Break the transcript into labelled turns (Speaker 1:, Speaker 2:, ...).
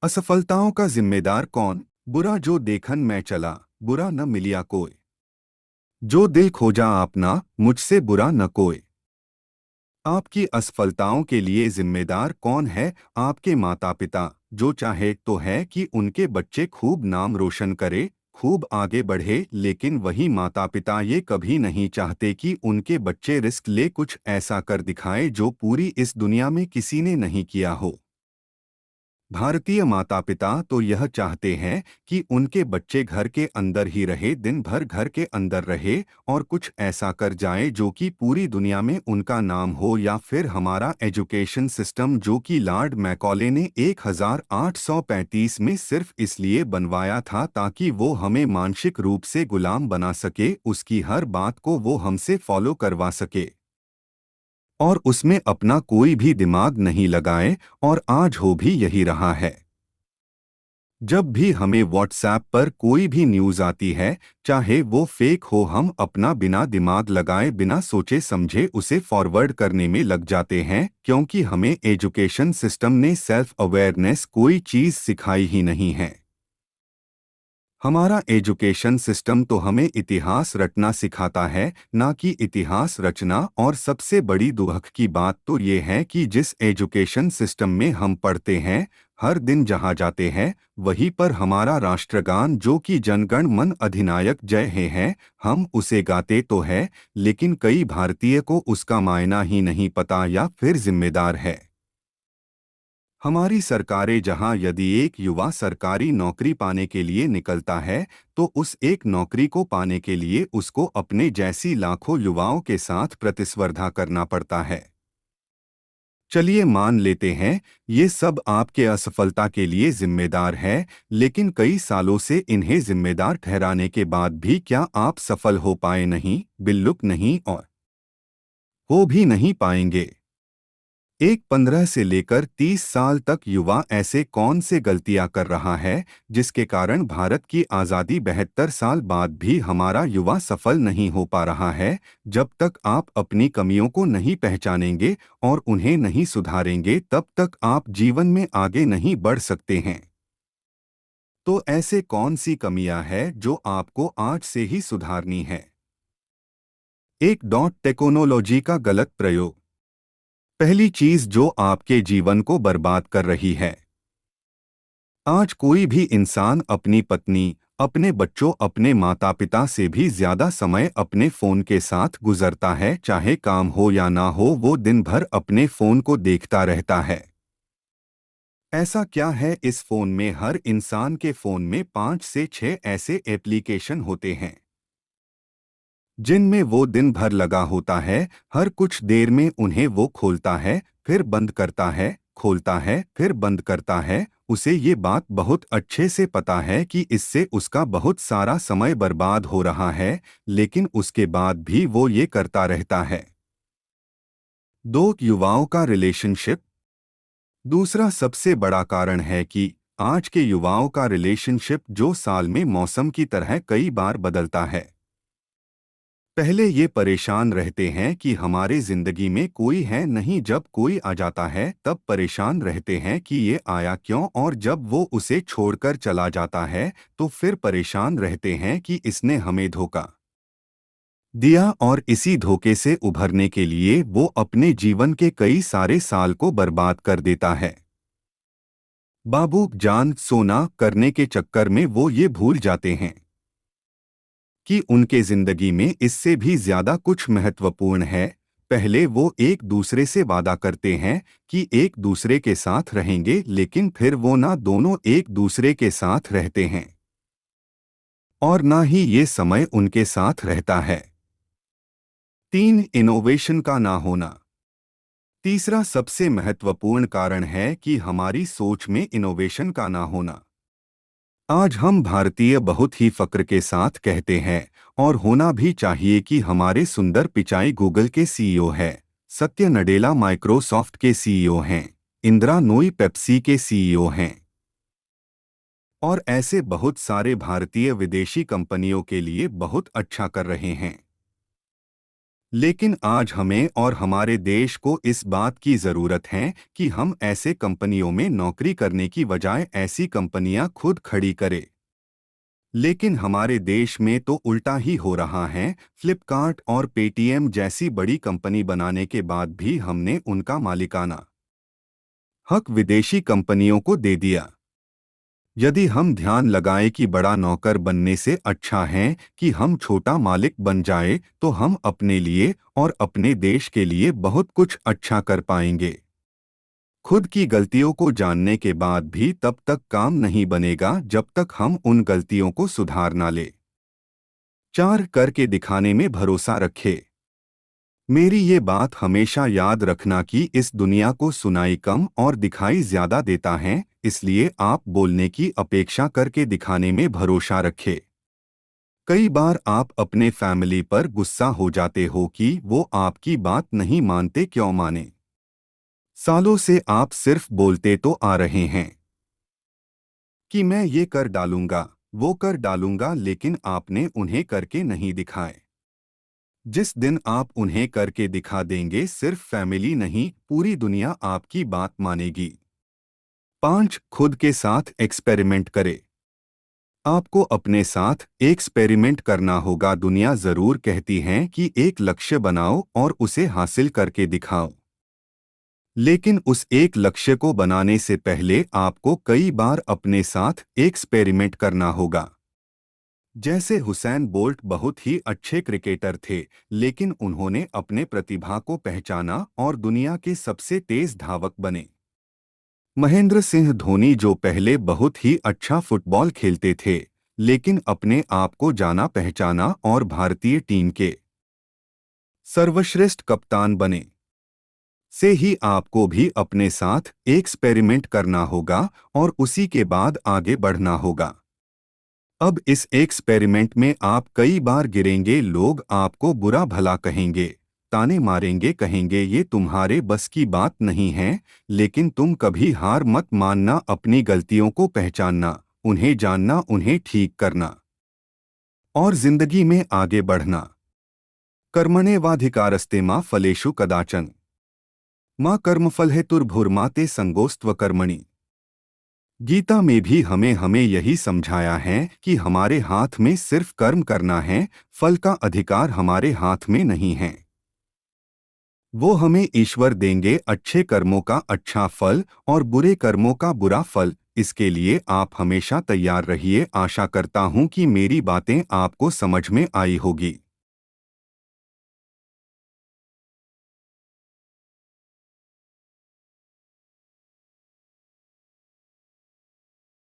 Speaker 1: असफलताओं का जिम्मेदार कौन? बुरा जो देखन मैं चला, बुरा न मिलिया कोई। जो दिल खोजा आपना, मुझसे बुरा न कोई। आपकी असफलताओं के लिए जिम्मेदार कौन है? आपके माता पिता, जो चाहे तो है कि उनके बच्चे खूब नाम रोशन करे, खूब आगे बढ़े, लेकिन वही माता पिता ये कभी नहीं चाहते कि उनके बच्चे रिस्क ले कुछ ऐसा कर दिखाए जो पूरी इस दुनिया में किसी ने नहीं किया हो। भारतीय माता पिता तो यह चाहते हैं कि उनके बच्चे घर के अंदर ही रहे, दिन भर घर के अंदर रहे और कुछ ऐसा कर जाए जो कि पूरी दुनिया में उनका नाम हो। या फिर हमारा एजुकेशन सिस्टम जो कि लॉर्ड मैकॉले ने 1835 में सिर्फ इसलिए बनवाया था ताकि वो हमें मानसिक रूप से गुलाम बना सके, उसकी हर बात को वो हमसे फॉलो करवा सके और उसमें अपना कोई भी दिमाग नहीं लगाए, और आज हो भी यही रहा है। जब भी हमें व्हाट्सएप पर कोई भी न्यूज़ आती है, चाहे वो फेक हो, हम अपना बिना दिमाग लगाए बिना सोचे समझे उसे फॉरवर्ड करने में लग जाते हैं, क्योंकि हमें एजुकेशन सिस्टम ने सेल्फ अवेयरनेस कोई चीज़ सिखाई ही नहीं है। हमारा एजुकेशन सिस्टम तो हमें इतिहास रटना सिखाता है, ना कि इतिहास रचना। और सबसे बड़ी दुख की बात तो ये है कि जिस एजुकेशन सिस्टम में हम पढ़ते हैं, हर दिन जहाँ जाते हैं, वहीं पर हमारा राष्ट्रगान जो कि जनगण मन अधिनायक जय हे है, हम उसे गाते तो है, लेकिन कई भारतीय को उसका मायना ही नहीं पता या फिर जिम्मेदार है। हमारी सरकारें जहां यदि एक युवा सरकारी नौकरी पाने के लिए निकलता है, तो उस एक नौकरी को पाने के लिए उसको अपने जैसी लाखों युवाओं के साथ प्रतिस्पर्धा करना पड़ता है। चलिए मान लेते हैं ये सब आपके असफलता के लिए जिम्मेदार है, लेकिन कई सालों से इन्हें जिम्मेदार ठहराने के बाद भी क्या आप सफल हो पाए? नहीं, बिल्कुल नहीं, और हो भी नहीं पाएंगे। एक 15 से लेकर 30 साल तक युवा ऐसे कौन से गलतियां कर रहा है जिसके कारण भारत की आज़ादी 72 साल बाद भी हमारा युवा सफल नहीं हो पा रहा है? जब तक आप अपनी कमियों को नहीं पहचानेंगे और उन्हें नहीं सुधारेंगे, तब तक आप जीवन में आगे नहीं बढ़ सकते हैं। तो ऐसे कौन सी कमियां हैं जो आपको आज से ही सुधारनी है? एक डॉट टेक्नोलॉजी का गलत प्रयोग। पहली चीज जो आपके जीवन को बर्बाद कर रही है। आज कोई भी इंसान अपनी पत्नी, अपने बच्चों, अपने माता पिता से भी ज्यादा समय अपने फोन के साथ गुजरता है। चाहे काम हो या ना हो, वो दिन भर अपने फोन को देखता रहता है। ऐसा क्या है इस फोन में? हर इंसान के फोन में 5 से 6 ऐसे एप्लीकेशन होते हैं जिनमें वो दिन भर लगा होता है। हर कुछ देर में उन्हें वो खोलता है, फिर बंद करता है, खोलता है, फिर बंद करता है। उसे ये बात बहुत अच्छे से पता है कि इससे उसका बहुत सारा समय बर्बाद हो रहा है, लेकिन उसके बाद भी वो ये करता रहता है। दो, युवाओं का रिलेशनशिप। दूसरा सबसे बड़ा कारण है कि आज के युवाओं का रिलेशनशिप जो साल में मौसम की तरह कई बार बदलता है। पहले ये परेशान रहते हैं कि हमारे जिंदगी में कोई है नहीं, जब कोई आ जाता है तब परेशान रहते हैं कि ये आया क्यों, और जब वो उसे छोड़कर चला जाता है तो फिर परेशान रहते हैं कि इसने हमें धोखा दिया। और इसी धोखे से उभरने के लिए वो अपने जीवन के कई सारे साल को बर्बाद कर देता है। बाबू जान सोना करने के चक्कर में वो ये भूल जाते हैं कि उनके जिंदगी में इससे भी ज्यादा कुछ महत्वपूर्ण है। पहले वो एक दूसरे से वादा करते हैं कि एक दूसरे के साथ रहेंगे, लेकिन फिर वो ना दोनों एक दूसरे के साथ रहते हैं और ना ही ये समय उनके साथ रहता है। तीन, इनोवेशन का ना होना। तीसरा सबसे महत्वपूर्ण कारण है कि हमारी सोच में इनोवेशन का ना होना। आज हम भारतीय बहुत ही फक्र के साथ कहते हैं, और होना भी चाहिए, कि हमारे सुंदर पिचाई गूगल के सीईओ है, सत्य नडेला माइक्रोसॉफ्ट के सीईओ हैं, इंदिरा नोई पेप्सी के सीईओ हैं, और ऐसे बहुत सारे भारतीय विदेशी कंपनियों के लिए बहुत अच्छा कर रहे हैं। लेकिन आज हमें और हमारे देश को इस बात की ज़रूरत है कि हम ऐसे कंपनियों में नौकरी करने की बजाय ऐसी कंपनियां खुद खड़ी करें। लेकिन हमारे देश में तो उल्टा ही हो रहा है। फ्लिपकार्ट और पेटीएम जैसी बड़ी कंपनी बनाने के बाद भी हमने उनका मालिकाना हक विदेशी कंपनियों को दे दिया। यदि हम ध्यान लगाएं कि बड़ा नौकर बनने से अच्छा है कि हम छोटा मालिक बन जाए, तो हम अपने लिए और अपने देश के लिए बहुत कुछ अच्छा कर पाएंगे। खुद की गलतियों को जानने के बाद भी तब तक काम नहीं बनेगा जब तक हम उन गलतियों को सुधार ना ले। 4 करके दिखाने में भरोसा रखे। मेरी ये बात हमेशा याद रखना कि इस दुनिया को सुनाई कम और दिखाई ज्यादा देता है, इसलिए आप बोलने की अपेक्षा करके दिखाने में भरोसा रखें। कई बार आप अपने फैमिली पर गुस्सा हो जाते हो कि वो आपकी बात नहीं मानते। क्यों माने? सालों से आप सिर्फ बोलते तो आ रहे हैं कि मैं ये कर डालूंगा, वो कर डालूंगा, लेकिन आपने उन्हें करके नहीं दिखाए। जिस दिन आप उन्हें करके दिखा देंगे, सिर्फ फैमिली नहीं, पूरी दुनिया आपकी बात मानेगी। 5 खुद के साथ एक्सपेरिमेंट करें। आपको अपने साथ एक्सपेरिमेंट करना होगा। दुनिया जरूर कहती है कि एक लक्ष्य बनाओ और उसे हासिल करके दिखाओ, लेकिन उस एक लक्ष्य को बनाने से पहले आपको कई बार अपने साथ एक्सपेरिमेंट करना होगा। जैसे हुसैन बोल्ट बहुत ही अच्छे क्रिकेटर थे, लेकिन उन्होंने अपने प्रतिभा को पहचाना और दुनिया के सबसे तेज धावक बने। महेंद्र सिंह धोनी जो पहले बहुत ही अच्छा फुटबॉल खेलते थे, लेकिन अपने आप को जाना पहचाना और भारतीय टीम के सर्वश्रेष्ठ कप्तान बने। से ही आपको भी अपने साथ एक्सपेरिमेंट करना होगा और उसी के बाद आगे बढ़ना होगा। अब इस एक्सपेरिमेंट में आप कई बार गिरेंगे, लोग आपको बुरा भला कहेंगे, ताने मारेंगे, कहेंगे ये तुम्हारे बस की बात नहीं है, लेकिन तुम कभी हार मत मानना। अपनी गलतियों को पहचानना, उन्हें जानना, उन्हें ठीक करना और जिंदगी में आगे बढ़ना। कर्मण्येवाधिकारस्ते मा फलेषु कदाचन मां कर्मफलहेतुर्भुर्मा ते संगोस्त्व कर्मणि। गीता में भी हमें यही समझाया है कि हमारे हाथ में सिर्फ कर्म करना है, फल का अधिकार हमारे हाथ में नहीं है। वो हमें ईश्वर देंगे अच्छे कर्मों का अच्छा फल और बुरे कर्मों का बुरा फल। इसके लिए आप हमेशा तैयार रहिए। आशा करता हूँ कि मेरी बातें आपको समझ में आई होगी।